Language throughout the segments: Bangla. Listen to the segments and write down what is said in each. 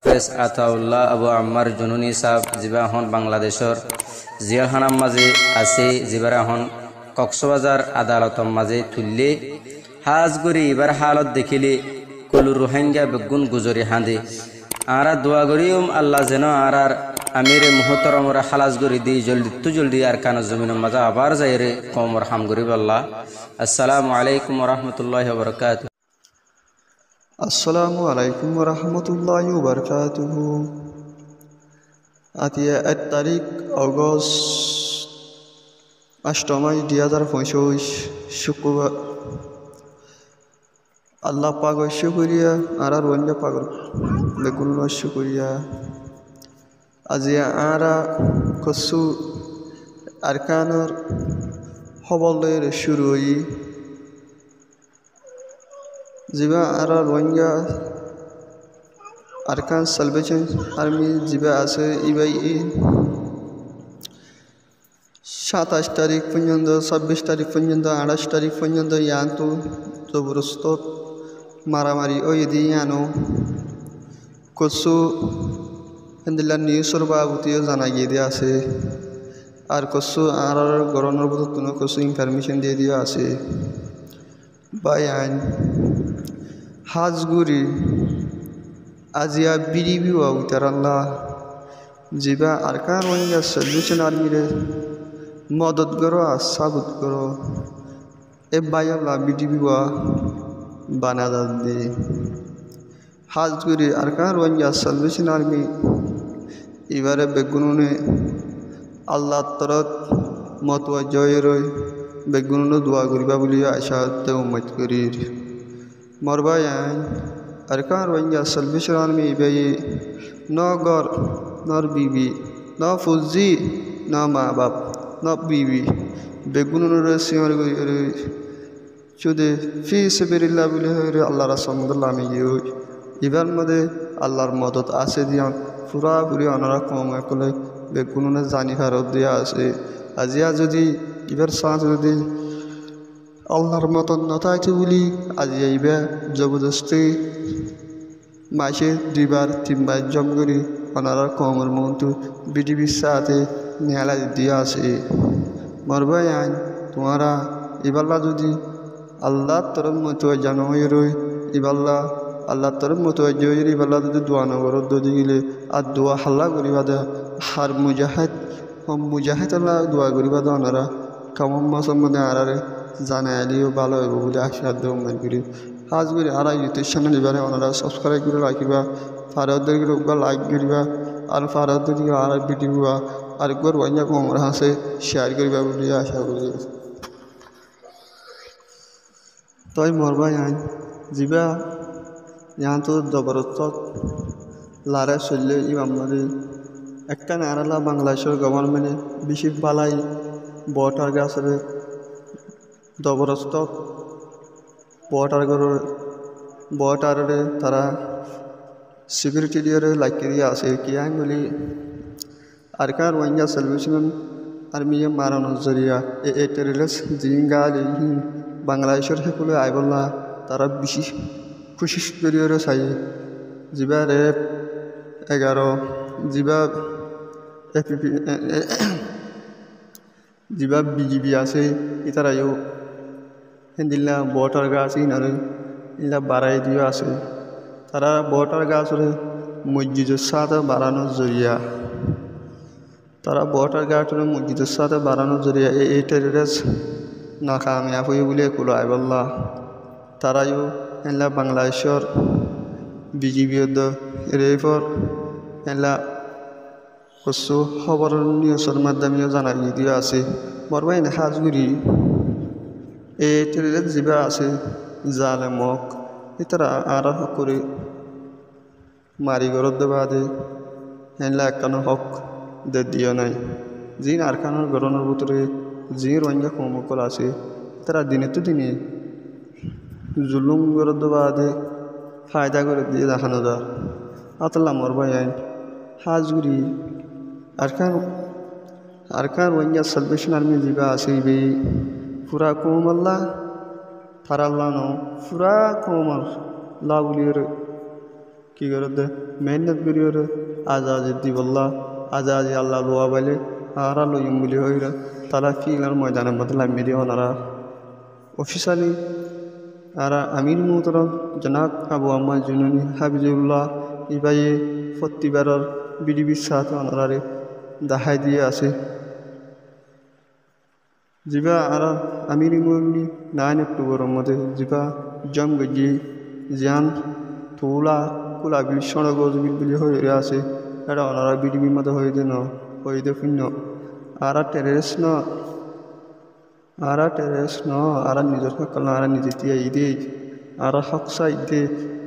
হাফেজ আতাউল্লাহ আবু আম্মার জুনুনি সাহেব যিবা এখন বাংলাদেশর জিয়াখানার মাঝে আছে, যিবাৰ এখন কক্সবাজার আদালতর মাঝে তুললে হাজ করি এবার হালত দেখিলে কলু রোহিঙ্গা বেগুন গুজরি হাঁদে আরা দোয়া করিম আল্লাহ যেন আর আমিরে মুহতরমরা খালাস করি দিই জলদি আর কান জমিনের মাঝে আবার যাই রে কমর হাম করিব আল্লাহ। আসসালামু আলাইকুম রহমতুল্লাহ বরকাত। আসসালামু আলাইকুম রহমতুল্লাহ বরকাতুহ। আতিয়া 1 তারিখ অগস্ট 8 মাস 2025 শুক্রবার। আল্লাহ পাগল শুকরিয়া আর রোহিঙ্গা পাগল বেগুন শুকরিয়া। আজিয়া আরা কসু আরকানর হবলের শুরু হই जिबा आरा रोहिंग्या आरकान साल्वेशन आर्मी जिबा आसे इबाई 27 तारीख पर्यंत 26 तारीख पर्यंत 28 तारीख पर्यंत यातो जबरदस्त मारामारी ओयदी यानो कसु हेंदिला निউজৰ বাবুতিও জানাই দিয়ে আছে আর कसु আরার গরনের বদতন कसु ইনফরমেশন দিয়ে দিয়া আছে বায়ান হাজগুড়ি আজিয়া বিডিবি উতারাল্লাহ জিবা আরকান রোহিঙ্গা সলিউশন আর্মিরে মদত করো আর সাবুত করো এ বায়াল্লাহ বিডিবি বানাদা দে হাজগুড়ি আরকান রোহিঙ্গা সলিউশন আর্মি এবারে বেগুনে আল্লাহ তরত মতোয়া জয় রই বেগুনে দোয়া করিবা বলি আশা উম্মত করির মরবায়ান আরকান রোহিঙ্গা সালভেশন আর্মি বেয়ে ন গর নর বিবি ন ফুজি ন মা বাপ ন বিবি বেগুনের সিমর শুধু ফি সেবিরিল্লাহ বলে আল্লাহ রাসমুল্লাহ আমি এবার মধ্যে আল্লাহর মদত আছে দিয়া পুরাপুরি অনারা কম করলে বেগুনের জানি ফেরত দিয়া আছে আজিয়া যদি এবার সাঁচ যদি আল্লাহর মতন নথাইছে বলি আজি আইবা জবরদস্তি মাসে 2 বার 3 বার জম করি ওনারা কমর মন্তু বিডিবির সাথে নিয়ালা দিয়া আছে মরবাই আইন তোমারা এবাল্লা যদি আল্লাহ তরফ মতো জানো রই এবাল্লা আল্লাহ তরফ মতো জয়ের এবাল্লা যদি দোয়া নগর যদি গেলে আর দোয়া হাল্লা করিবা দে হার মুজাহিদ আল্লাহ দোয়া করিবা দে ওনারা কামম মাসের মধ্যে আরারে জানা আলিও ভালো হইব বলে আশা দৌমান করি হাজ করি আর ইউটিউব চ্যানেল এবারে ওনারা সাবস্ক্রাইব করে রাখিবা ফারুকদেরকে লাইক করিবা আর ফারুকদেরকে আর ভিডিও আর একবার ওয়াইয়া কমর হাসে শেয়ার করিবা বলে আশা করি তাই মরবাই আইন যিবা यहाँ तो जबरदस्त लारा चलले इमामरी একটা নারালা বাংলাদেশের গভর্নমেন্টে বেশি বালাই বটার গাছরে জবরদস্ত বটারে তারা সিকিউরিটি দিয়ে লাগিয়ে আছে কি আইন বলি আরকান রোহিঙ্গা সালভেশন আর্মি মারানোর জরিয়া এই টেররিস্ট জিঙ্গা বাংলাদেশের সকলে আইবল্লা তারা বেশি খুশি করিয়ে চাই যিবা রেপ 11 যিবা এপিপি যিবা বিজিবি আছে ইতারাইও হেন্দিল্লা বটার গাছ ইনারে ইলা বাড়াই দিয়ে আছে তারা বটার গাছরে মসজিদের সাথে বাড়ানোর জরিয়া তারা বটার গাছরে মসজিদের সাথে বাড়ানোর জরিয়া এই টেররিস্ট নাকামিয়াব হয়ে বলে কুলো আইবল্লা তারাইও এলা বাংলাদেশের বিজিবি রেফর এলা কিছু খবর নিউজের মাধ্যমেও জানাই দিয়ে আছে মরবাই হাজগুড়ি এই টেররিস্ট যিবা আছে জালেমক এতারা আর করে মারি ঘরত দেবা দে এলা একখানো হক দে দিও নাই যি আরকানোর গরনের ভিতরে যি রোহিঙ্গা কমকল আছে তারা দিনে তো দিনে জুলুম করে দেবা দে ফায়দা করে দিয়ে দেখানো যার আতলা মরবাই আইন হাজগুড়ি আরকান রোহিঙ্গা সালভেশন আর্মি যিবা আছে বে পুরা কম আল্লাহ ফারাল্লাহ পুরা কম লাগুলিয়ে কি করে দে মেহনত করি ওরে আজাজি দিবল্লা আজাজি আল্লাহ লোয়া বাইলে আরা লইম বলি হইরা তারা ফিলার ময়দানের মধ্যে লাম্বি দিয়ে ওনারা অফিসালি আর আমির মোহতরম জনাব আবু আম্মা জুনুনি হাবিজুল্লাহ ইবাইয়ে প্রতিবারের বিডিবির সাথে ওনারে দেখাই দিয়ে আছে जिबा आरा आमिरी मुरली 9 अक्टूबर मध्य जिबा जम गजी जियान थोला कुला bill Shona goes bill bill हो यासे एडा ओनारा बीडीबी मध्य होई दे फिनो आरा टेरेस न आरा निजर कलना आरा निजितिया इदे आरा हक्सा इदे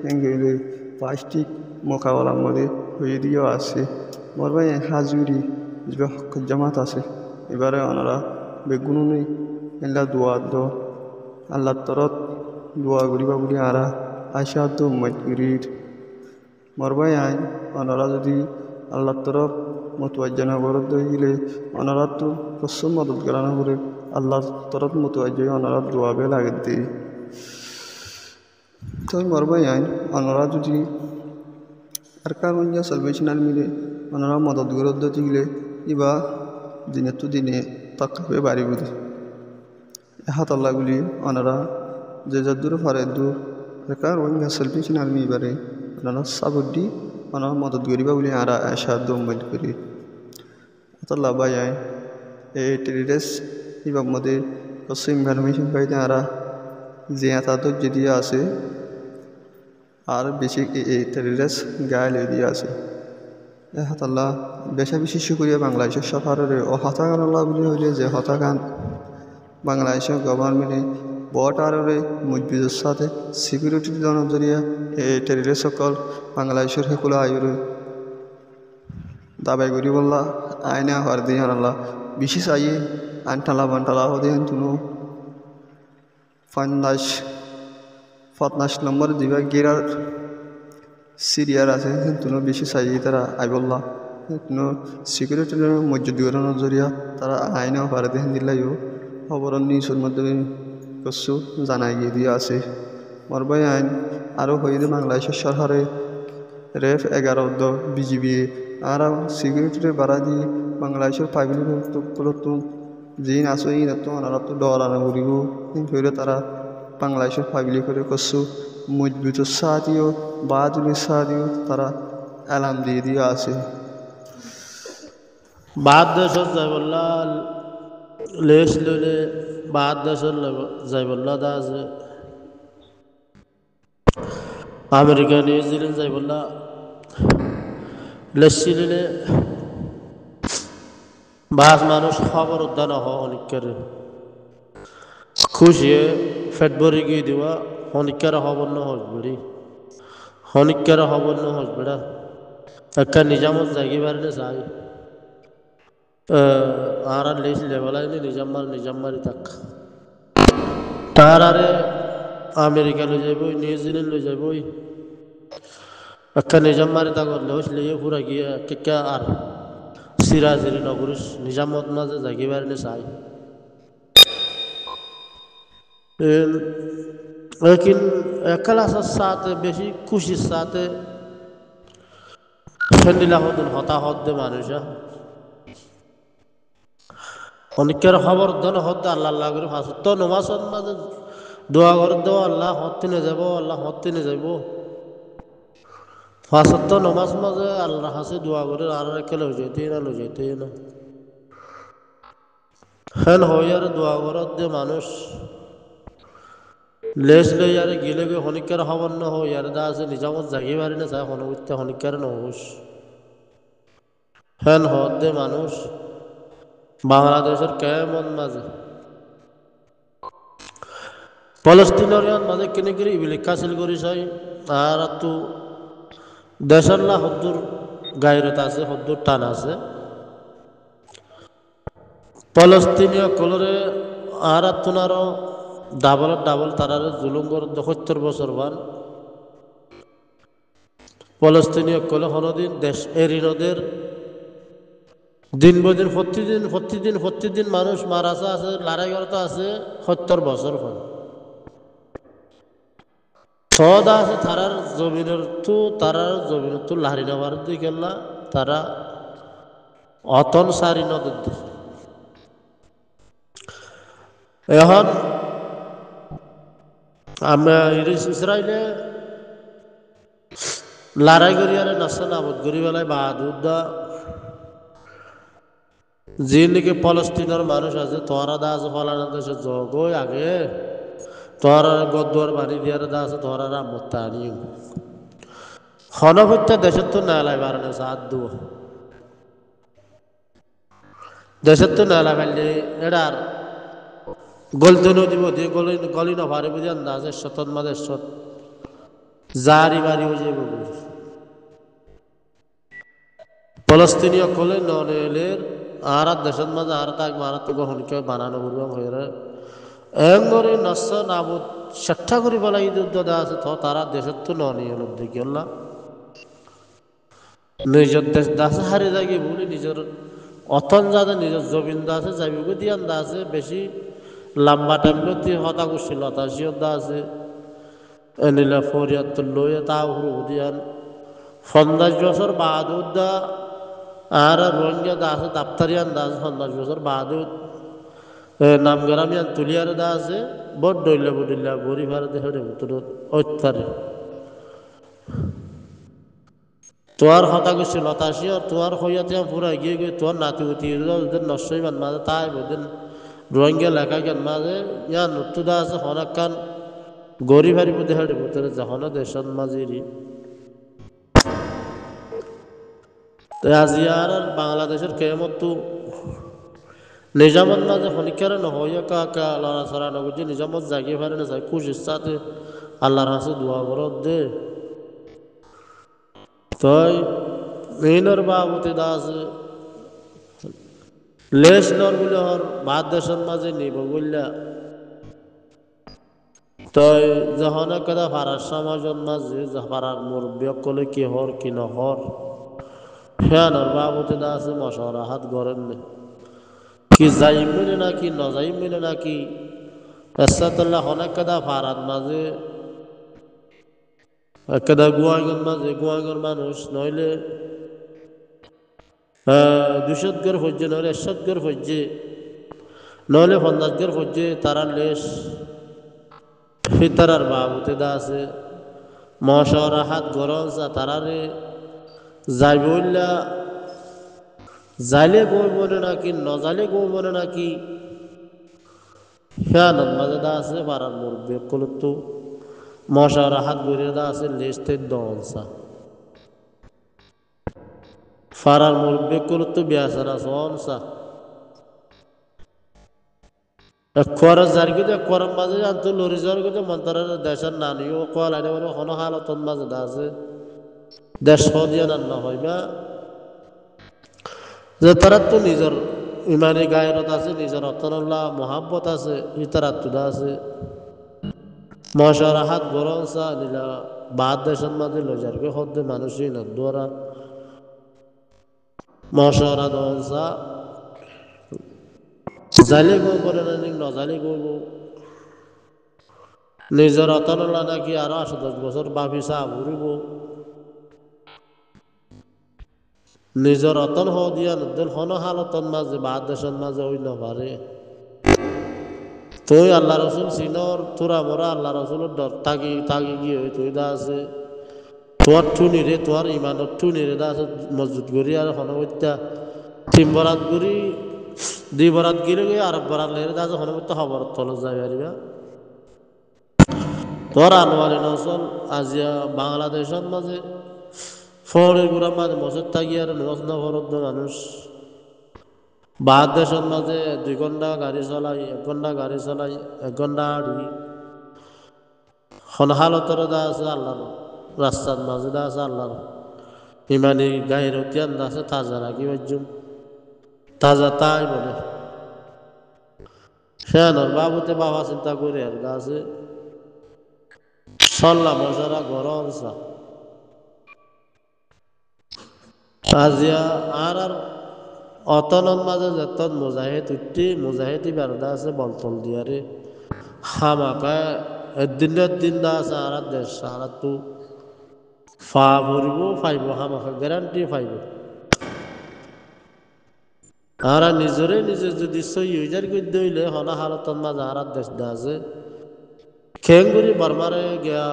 एंगेले प्लास्टिक मोकावला मध्य होई दियो आसे मरबाय हाजुरी जिबा हक जमात आसे এবারে ওনারা বেগুনি এলা দোয়া দো আল্লাহ তরত দোয়া করিবা বলি আরা আশা তো মজগুরির মরবাই আইন ওনারা যদি আল্লাহ তরফ মতওয়াজ্জা বরদ দিলে ওনারা তো কসম মদত করানো করে আল্লাহ তরফ মতওয়াজ্জা ওনারা দোয়া বে লাগে দি তো মরবাই আইন ওনারা যদি আর কারণ যা সালভেশন আর্মিরে ওনারা মদত বরদ দিলে ইবা দিনে তো দিনে তাকাবে বাড়ি বুঝি হাত আল্লাহগুলি ওনারা যে যদ্দূর ফারে দূর বেকার ওই সালভেশন আর্মি এবারে ওনারা সাবুদ্দি ওনারা মদত করিবা বলে আরা আশা দম্বল করি আল্লাহ ভাই আয় এই টেরিডেস ইবার মধ্যে কষ্ট ইনফরমেশন পাইতে আরা যে তাদের যদি আছে আর বেশি এই টেরিডেস গায়ে লে দিয়ে আছে হাতাল্লাহ বেশা বেশি শুক্রিয়া বাংলাদেশের সরকারের ও হতাগান আল্লাহ বলে হইলে যে হতাগান বাংলাদেশের গভর্নমেন্টে বটারে মজবুতের সাথে সিকিউরিটির জরিয়া এই টেরিডেস সকল বাংলাদেশের হেকুলা আয়ুরে দাবাই করি বললা আয়না হর দিয়ে আল্লাহ বিশেষ আইয়ে আনটালা বানটালা হদেন তুনো 50 নম্বর দিবা গেরার সিরিয়ার আছে তুনো বেশি চাইয়ে তারা আইবল্লা তুনো সিকিউরিটির মসজিদ গড়ানোর জরিয়া তারা আইনাও পারে দেখেন দিলাইও খবর নিউজের মাধ্যমে কিছু জানাই গিয়ে দিয়ে আছে মরবাই আইন আরও হয়ে বাংলাদেশের সরকারে রেফ 11 বিজিবি আর সিকিউরিটির বাড়া দিয়ে বাংলাদেশের পাইবলি তো জিন আসো ই তো ওনারা তো ডরানো করিব কিন্তু তারা বাংলাদেশের পাইবলি করে কিছু মজবুত সাদিও বাদুলি সাদিও তারা এলাম দিয়ে আছে বাদ দেশত যাইবল্লা লেস লইলে বাদ দেশত যাইবল্লা দা আছে আমেরিকা নিউজিল্যান্ড যাইবল্লা লেসি লইলে বাস মানুষ খবর উদ্যান অনেকের খুশি ফেট ভরি গিয়ে দেওয়া হনিকার খবর না হসবেড়ি হনিকার খবর না হসবেড়া একটা নিজামত জাগি বাড়লে যাই আর লেস লেবেলাই নিজাম্মারি থাক তার আরে আমেরিকা লই যাইব নিউজিল্যান্ড লই যাইব একটা নিজাম্মারি থাকর লেস লিয়ে পুরা গিয়ে কেকা আর সিরাজিরি নগরিস নিজামত মাঝে জাগি বাড়লে চাই लेकिन একলাসের সাথে বেশি খুশির সাথে ফেন্ডিলা হতেন হতাহত দে মানুষা অনেকের খবর দেন হতে আল্লাহ আল্লাহ করে ফাঁসত তো নমাজের মাঝে দোয়া করে দেবো আল্লাহ হতে যাব আল্লাহ হতে যাব ফাঁসত তো নমাজ মাঝে আল্লাহ হাসে দোয়া করে আর একে লই যেতে না হেন হইয়ার দোয়া করার দে মানুষ লেস লই আর গিলে গিয়ে হনিকার খবর না হয় আর দা আছে নিজামত জাগি পারি না চাই হনবিতে হনিকার নহস হেন হদে মানুষ বাংলাদেশের কেমন মাঝে ফলস্তিনের মাঝে কিনে কিনে ইবিলিকা সিল করি চাই আর তো দেশের না হদ্দুর গায়রত আছে হদ্দুর টান আছে ফলস্তিনীয় কলরে আর তোনারও ডাবল তারারে জুলুম করে ৭০ বছর বান ফলস্তিনীয় কলে হনদিন দেশ এরিনদের দিন বদিন প্রতিদিন মানুষ মারাসা আছে লড়াই করতে আছে ৭০ বছর হল সদা আছে তারার জমিনের তো লাহারি নেওয়ার দিকে না তারা অতন সারি নদের দিকে এখন আমরা ইসরায়েলে লড়াই করি আর নাস্তা নাবদ করি বেলায় বাহাদুরদা যে নাকি ফলস্তিনের মানুষ আছে তোরা দা আছে ফলানো দেশে জগই আগে তোরা গদ্দুয়ার বাড়ি দিয়ার দা আছে তোরা রামতা আনি হনভত্যা দেশের তো নালাই বাড়ানো সাত দেব দেশের তো নালা ফেললে এটার গলতে নদীব দিয়ে গলি না ভারে বুঝি আন্দাজ শতন মাদের শত জারি বাড়ি হয়ে যাবে ফলস্তিনীয় কলে নলের আর দেশের মাঝে আর তাক মারাত গ্রহণকে বানানো করবে হয়ে এমরে নস নাবুদ চেষ্টা করি বলা এই যুদ্ধ দেওয়া আছে তো তারা দেশের তো নিয়ে দেখি না নিজের দেশ দাসে হারে যাগে বলে নিজের অতন যাদের নিজের জমিন দা আছে যাইবে দিয়ান দা আছে বেশি লম্বা টাইম হতা করছিল হতাশিও দা আছে এনিলা ফরিয়াদ লইয়ে তা দিয়ান 50 বছর বাহাদুর দা আর রোহিঙ্গা দা আছে দাপ্তারিয়ান দা আছে 50 বছর বাহাদুর নামগ্রামিয়ান তুলিয়ার দা আছে বড় বডিল্লা গরিব আর দেহের ভিতর অত্যারে তোর হতা করছিল হতাশি আর তোর হইয়াতে পুরা গিয়ে গিয়ে তোর নাতি উতি নশ্বই মান মাঝে তাই বদিন রোহিঙ্গা লেখা কেন মাঝে ইয়া নট্টু দা আছে হনাকান গরিব হারিব দেহের ভিতরে যখন দেশের মাঝেরই আজি আর বাংলাদেশের কেমত তো নিজামত মাঝে হনিকারে নহইয়া কাকা লড়াছড়া নগরজি নিজামত জাগিয়ে পারে না যায় খুশ ইচ্ছাতে আল্লাহর হাসে দোয়া করত দে তই মেইনর বাবুতে দাস লেশ নর বলে হর ভাত দেশের মাঝে নিব বললা তই যখন কেদা ফারার সমাজের মাঝে ফারার মুরব্বী কলে কি হর কি নহর ফ্যানর বাবুতে দাস মশারা হাত গড়েন না কি যাইম মিলে নাকি নজাইম মিলে নাকি এসাতুল্লাহ অনেক কেদা ফারাত মাঝে কেদা গুয়াগর মানুষ নইলে 200 গর ফজ্জে নইলে 100 গর ফজ্জে নইলে 50 গর ফজ্জে তারা লেশ ফিতারার বাবুতে দা আছে মশারা হাত গরম তারারে যাইবইল্লা জাইলে গই বলে নাকি নজালে গই বলে নাকি হ্যাঁ মাঝে দা আছে পাড়ার মুরব্বী কলতো মশার হাত গড়িয়ে দা আছে লেস্টের দনসা ফারার মুরব্বী কলতো বিয়াসারা সনসা খরচ জারগিতে করম মাঝে আনতো লরি জারগিতে মন্তরের দেশের নানিও কল আইনে বলে হন হালতন মাঝে দা আছে দেশ সদিয়া না হইবা যে তারা তো নিজের ইমানি গায়রত আছে নিজের অতনুল্লাহ মহাব্বত আছে ইতার আত্মদা আছে মশার হাত গরমসা নিলা বাদ দেশের মাঝে লজারকে হদ্দে মানুষই না দ্বারা মশারা দনসা জালি গো বলে না নজালি গো নিজের অতনুল্লাহ নাকি আরো 8-10 বছর বাফিসা ঘুরিব নিজের অতন হ দিয়া নদল হন হালতন মাঝে বাদ দেশের মাঝে ওই নভারে তুই আল্লাহ রসুল সিনর তোরা মরা আল্লাহ রসুলের ডর তাগি তাগি গিয়ে তুই দা আছে তোর ঠুনি রে তোর ইমানত ঠুনি রে দা আছে মজবুত করি আর হনবত্যা 3 বরাত করি 2 বরাত গিরে গিয়ে আর বরাত লেরে দা আছে হনবত্যা খবর তলে যাই পারিবা তোর আনোয়ারি নসল আজিয়া বাংলাদেশের মাঝে ফরের গুড়া মাঝে মসজিদ থাকি আর নফরদ্দ মানুষ বাদ দেশের মাঝে 2 ঘন্টা গাড়ি চলাই 1 ঘন্টা গাড়ি চলাই 1 ঘন্টা আড়ি হালতর দা আছে আল্লাহর রাস্তার মাঝে দা আছে আল্লাহর ইমানি গায়ের তিয়ান দা আছে তাজা রাখি বাজুম তাজা তাই বলে সেনর বাবুতে বাবা চিন্তা করে আর দা আছে সল্লা মশারা গরম সা আজিয়া আর অতনের মাঝে যেতন মুজাহিদ উঠি মুজাহিদি বেরদা আছে বলতল দিয়ারে হামাকা দিন দা আছে আর দেশ আর তো ফা ভরিব ফাইব হামাখা গ্যারান্টি ফাইব আর নিজরে নিজে যদি সই ইউজার গদ্য হইলে হনা হালতন মাঝে আর দেশ দা আছে খেঙ্গুরি বর্মারে গিয়া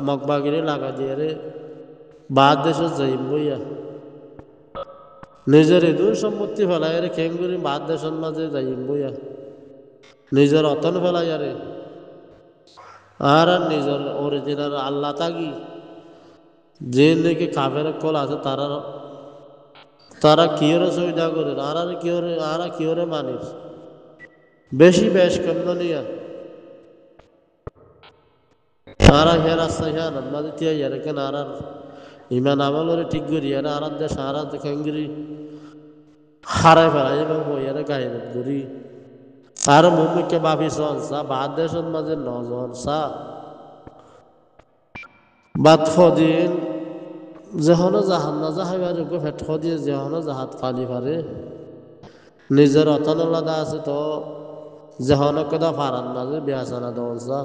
মগবাগিরি লাগা দিয়ে রে বাদ দেশে যাইম বইয়া নিজের ইদুর সম্পত্তি ফেলাই রে খেঙ্গুরি বাদ দেশের মাঝে যাইম বইয়া নিজের অতন ফেলাই আরে আর নিজের অরিজিনাল আল্লাহ তাগি যে নাকি কাফের কল আছে তারা তারা কিয়রে সুবিধা করে আর কিয়রে মানিস বেশি বেশ কেমন নিয়া তারা হে রাস্তা হে মাঝে তিয়া ইয়ারে কেন আর ইমান আমলরে ঠিক করি আর আর দেশ আর খেঙ্গুরি হারাই ফেলাই এবং বইয়ারে গায়ে করি আর মুম্মিকে বাপি সনসা বাদ দেশের মাঝে নজন সা বাদ ফদিন যেহন জাহান না যাহাইবার ফেট দিয়ে যেহন জাহাত ফালি পারে নিজের অতনলাদা আছে তো যেহন কেদা ফারান মাঝে বিয়াসানা দলসা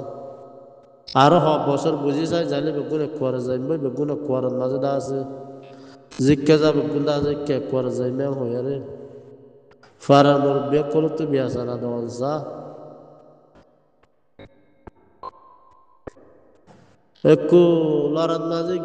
আরো বছর বুঝি চাই যাইলে বেগুন করে যাইম বেগুন করার মাঝে দা আছে জিজ্ঞে যা বেগুন দা আছে কে করে যাইমে হইয়ারে ফারার মুরব্বী করো তো বিয়াসানা দলসা একটু লড়ার মাঝে